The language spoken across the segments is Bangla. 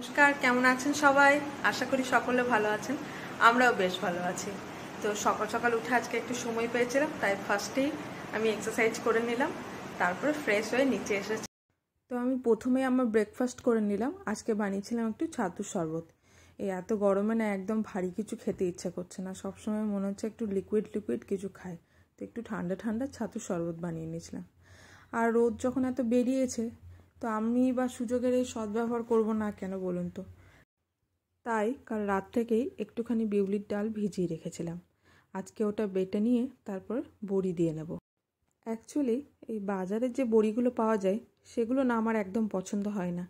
নমস্কার, কেমন আছেন সবাই? আশা করি সকলে ভালো আছেন। আমরাও বেশ ভালো আছি। তো সকাল সকাল উঠে আজকে একটু সময় পেয়েছিলাম, তাই ফার্স্টেই আমি এক্সারসাইজ করে নিলাম, তারপরে ফ্রেশ হয়ে নিচে এসেছি। তো আমি প্রথমে আমার ব্রেকফাস্ট করে নিলাম। আজকে বানিয়েছিলাম একটু ছাতুর শরবত। এই এত গরমে না একদম ভারী কিছু খেতে ইচ্ছা করছে না, সবসময় মনে হচ্ছে একটু লিকুইড লিকুইড কিছু খাই। তো একটু ঠান্ডা ঠান্ডা ছাতুর শরবত বানিয়ে নিয়েছিলাম। আর রোদ যখন এত বেরিয়েছে, তো আমি বা সুযোগের এই সদ্ব্যবহার করব না কেন বলুন তো? তাই কাল রাত থেকেই একটুখানি বিউলির ডাল ভিজিয়ে রেখেছিলাম। আজকে ওটা বেটে নিয়ে তারপর বড়ি দিয়ে নেব। অ্যাকচুয়ালি এই বাজারের যে বড়িগুলো পাওয়া যায় সেগুলো না আমার একদম পছন্দ হয় না।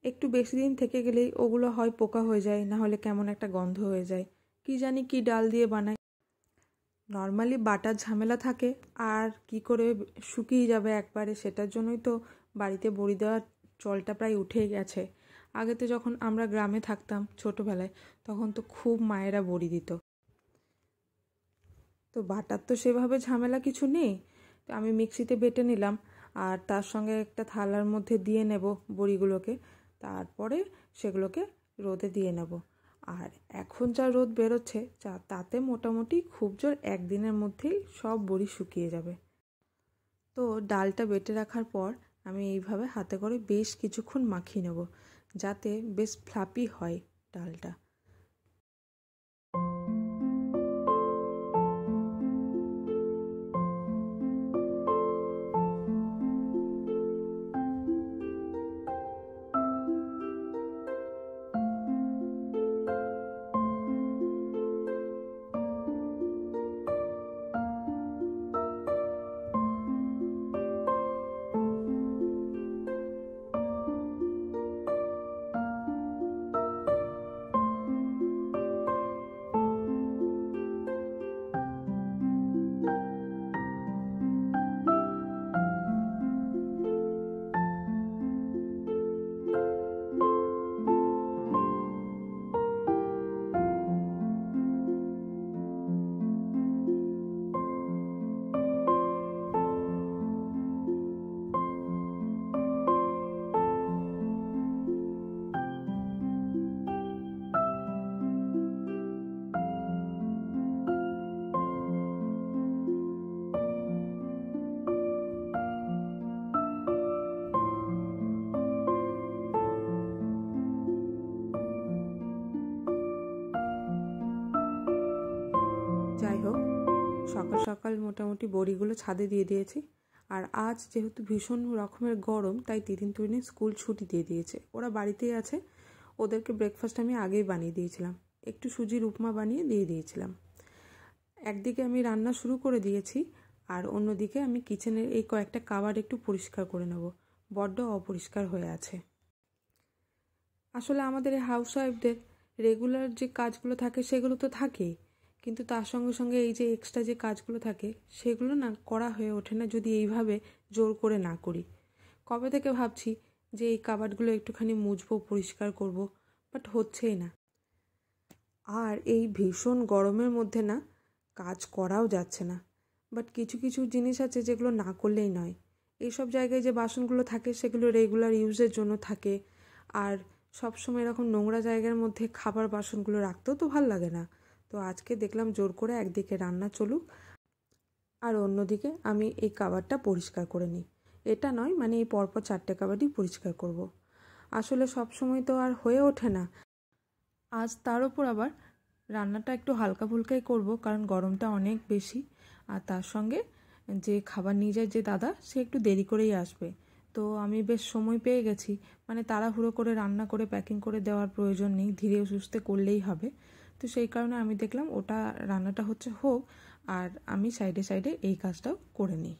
একটু বেশি দিন থেকে গেলেই ওগুলো হয় পোকা হয়ে যায়, না হলে কেমন একটা গন্ধ হয়ে যায়। কি জানি কি ডাল দিয়ে বানায়। নর্মালি বাটার ঝামেলা থাকে, আর কি করে শুকিয়ে যাবে একবারে, সেটার জন্যই তো বাড়িতে বড়ি দেওয়ার চলটা প্রায় উঠেই গেছে। আগে তো যখন আমরা গ্রামে থাকতাম ছোটোবেলায়, তখন তো খুব মায়েরা বড়ি দিত। তো বাটার তো সেভাবে ঝামেলা কিছু নেই। তো আমি মিক্সিতে বেটে নিলাম, আর তার সঙ্গে একটা থালার মধ্যে দিয়ে নেব বড়িগুলোকে। তারপরে সেগুলোকে রোদে দিয়ে নেব। আর এখন যা রোদ বেরোচ্ছে তাতে মোটামুটি খুব জোর একদিনের মধ্যেই সব বড়ি শুকিয়ে যাবে। তো ডালটা বেটে রাখার পর আমি এইভাবে হাতে করে বেশ কিছুক্ষণ মাখিয়ে নেব, যাতে বেশ ফ্লাপি হয় ডালটা। যাই হোক, সকাল সকাল মোটামুটি বড়িগুলো ছাদে দিয়ে দিয়েছি। আর আজ যেহেতু ভীষণ রকমের গরম, তাই তিতিন তুরিনের স্কুল ছুটি দিয়ে দিয়েছে। ওরা বাড়িতেই আছে। ওদেরকে ব্রেকফাস্ট আমি আগেই বানিয়ে দিয়েছিলাম, একটু সুজির উপমা বানিয়ে দিয়ে দিয়েছিলাম। একদিকে আমি রান্না শুরু করে দিয়েছি, আর অন্যদিকে আমি কিচেনের এই কয়েকটা কাবার্ড একটু পরিষ্কার করে নেব। বড্ড অপরিষ্কার হয়ে আছে। আসলে আমাদের এই হাউসওয়াইফদের রেগুলার যে কাজগুলো থাকে সেগুলো তো থাকেই, কিন্তু তার সঙ্গে সঙ্গে এই যে এক্সট্রা যে কাজগুলো থাকে সেগুলো না করা হয়ে ওঠে না যদি এইভাবে জোর করে না করি। কবে থেকে ভাবছি যে এই কাবার্ডগুলো একটুখানি মুছবো, পরিষ্কার করব, বাট হচ্ছেই না। আর এই ভীষণ গরমের মধ্যে না কাজ করাও যাচ্ছে না। বাট কিছু কিছু জিনিস আছে যেগুলো না করলেই নয়। এইসব জায়গায় যে বাসনগুলো থাকে সেগুলো রেগুলার ইউজের জন্য থাকে, আর সবসময় এরকম নোংরা জায়গার মধ্যে খাবার বাসনগুলো রাখতেও তো ভাল লাগে না। তো আজকে দেখলাম জোর করে একদিকে রান্না চলুক, আর অন্যদিকে আমি এই কাবারটা পরিষ্কার করে নিই। এটা নয়, মানে এই পরপর 4টে কাবারই পরিষ্কার করব। আসলে সব সময় তো আর হয়ে ওঠে না। আজ তার ওপর আবার রান্নাটা একটু হালকা ফুলকাই করব, কারণ গরমটা অনেক বেশি। আর তার সঙ্গে যে খাবার নিয়ে যায় যে দাদা, সে একটু দেরি করেই আসবে। তো আমি বেশ সময় পেয়ে গেছি, মানে তাড়াহুড়ো করে রান্না করে প্যাকিং করে দেওয়ার প্রয়োজন নেই, ধীরে সুস্থে করলেই হবে। তো সেই কারণে আমি দেখলাম ওটা রান্নাটা হচ্ছে হোক, আর আমি সাইডে সাইডে এই কাজটাও করে নিই।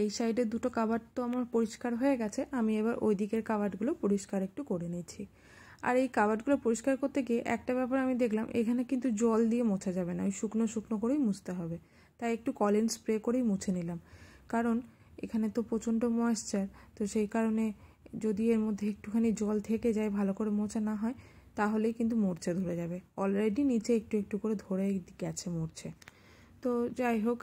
এই সাইডের দুটো কাবার্ড তো আমার পরিষ্কার হয়ে গেছে, আমি এবার ওই দিকের কাবার্ডগুলো পরিষ্কার একটু করে নিচ্ছি। আর এই কাবার্ডগুলো পরিষ্কার করতে গিয়ে একটা ব্যাপার আমি দেখলাম, এখানে কিন্তু জল দিয়ে মোছা যাবে না, ওই শুকনো শুকনো করেই মুছতে হবে। তাই একটু কলিন স্প্রে করেই মুছে নিলাম, কারণ এখানে তো প্রচণ্ড ময়েশ্চার, তো সেই কারণে যদি এর মধ্যে একটুখানি জল থেকে যায়, ভালো করে মোছা না হয়, তাহলেই কিন্তু মরচে ধরে যাবে। অলরেডি নিচে একটু একটু করে ধরে গেছে মরচে। তো যাই হোক,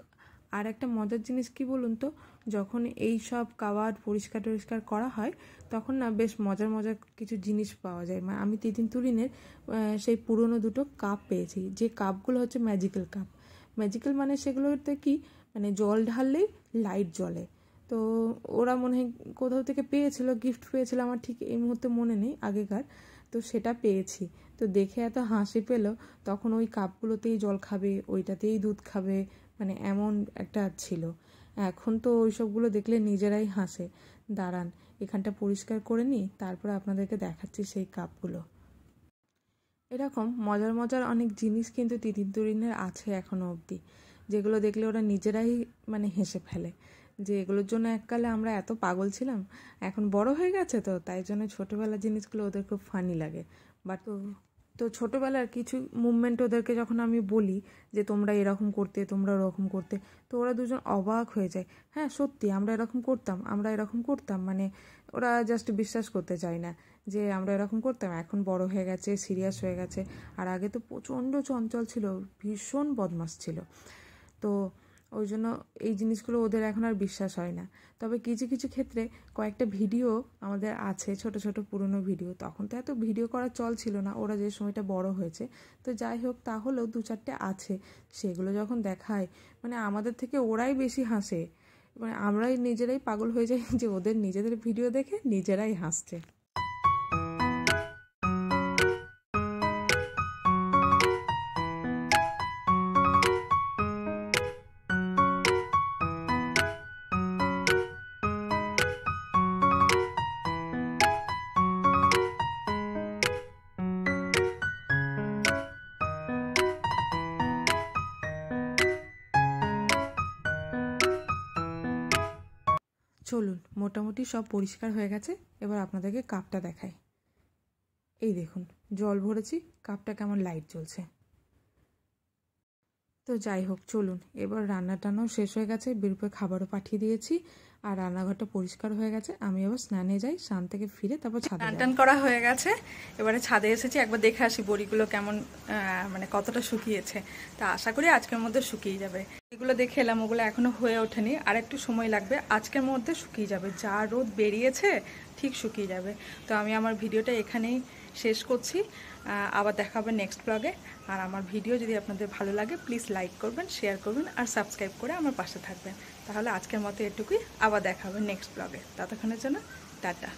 আর একটা মজার জিনিস কি বলুন তো, যখন এই সব কাবার্ড পরিষ্কার টরিষ্কার করা হয় তখন না বেশ মজার মজার কিছু জিনিস পাওয়া যায়। মানে আমি তিতিন তুরিনের সেই পুরনো দুটো কাপ পেয়েছি, যে কাপগুলো হচ্ছে ম্যাজিক্যাল কাপ। ম্যাজিক্যাল মানে সেগুলোতে কি, মানে জল ঢাললেই লাইট জ্বলে। তো ওরা মনে হয় কোথাও থেকে পেয়েছিল, গিফট পেয়েছিল, আমার ঠিক এই মুহূর্তে মনে নেই আগেকার। তো সেটা পেয়েছি, তো দেখে এত হাসি পেল। তখন ওই কাপগুলোতেই জল খাবে, ওইটাতেই দুধ খাবে, মানে এমন একটা ছিল। এখন তো ওই সবগুলো দেখলে নিজেরাই হাসে। দাঁড়ান এখানটা পরিষ্কার করে নিই, তারপরে আপনাদেরকে দেখাচ্ছি সেই কাপগুলো। এরকম মজার মজার অনেক জিনিস কিন্তু তিতির তুরিনের আছে এখনও অবধি, যেগুলো দেখলে ওরা নিজেরাই মানে হেসে ফেলে, যে এগুলোর জন্য এককালে আমরা এত পাগল ছিলাম। এখন বড় হয়ে গেছে তো তাই জন্য ছোটোবেলার জিনিসগুলো ওদের খুব ফানি লাগে। বাট তো ছোটোবেলার কিছু মুভমেন্ট ওদেরকে যখন আমি বলি যে তোমরা এরকম করতে, তোমরা ওরকম করতে, তো ওরা দুজন অবাক হয়ে যায়। হ্যাঁ সত্যি আমরা এরকম করতাম, আমরা এরকম করতাম, মানে ওরা জাস্ট বিশ্বাস করতে চায় না যে আমরা এরকম করতাম। এখন বড় হয়ে গেছে, সিরিয়াস হয়ে গেছে। আর আগে তো প্রচণ্ড চঞ্চল ছিল, ভীষণ বদমাশ ছিল। তো ওই জন্য এই জিনিসগুলো ওদের এখন আর বিশ্বাস হয় না। তবে কিছু কিছু ক্ষেত্রে কয়েকটা ভিডিও আমাদের আছে, ছোট ছোট পুরনো ভিডিও। তখন তো এত ভিডিও করার চল ছিল না, ওরা যে সময়টা বড় হয়েছে। তো যাই হোক, তাহলেও 2-4টে আছে, সেগুলো যখন দেখায় মানে আমাদের থেকে ওরাই বেশি হাসে। মানে আমরাই নিজেরাই পাগল হয়ে যাই যে ওদের নিজেদের ভিডিও দেখে নিজেরাই হাসছে। চলুন, মোটামুটি সব পরিষ্কার হয়ে গেছে, এবার আপনাদেরকে কাপটা দেখাই। এই দেখুন, জল ভরেছি, কাপটা কেমন লাইট জ্বলছে। তো যাই হোক, চলুন এবার রান্না টান্নাও শেষ হয়ে গেছে, বিরূপে খাবারও পাঠিয়ে দিয়েছি, আর রান্নাঘরটা পরিষ্কার হয়ে গেছে। আমি এবার স্নানে যাই, স্নান থেকে ফিরে তারপর ছাদে টান টান করা হয়ে গেছে। এবারে ছাদে এসেছি, একবার দেখে আসি বড়িগুলো কেমন মানে কতটা শুকিয়েছে। তা আশা করি আজকের মধ্যে শুকিয়ে যাবে। এগুলো দেখে এলাম, ওগুলো এখনো হয়ে ওঠেনি, আর একটু সময় লাগবে। আজকের মধ্যে শুকিয়ে যাবে, যা রোদ বেরিয়েছে ঠিক শুকিয়ে যাবে। তো আমি আমার ভিডিওটা এখানেই শেষ করছি, আবার দেখা হবে নেক্সট ব্লগে। আর আমার ভিডিও যদি আপনাদের ভালো লাগে প্লিজ লাইক করবেন, শেয়ার করবেন, আর সাবস্ক্রাইব করে আমার পাশে থাকবেন। তাহলে আজকের মতো এটুকুই, আবার দেখা হবে নেক্সট ব্লগে। ততক্ষণের জন্য টাটা।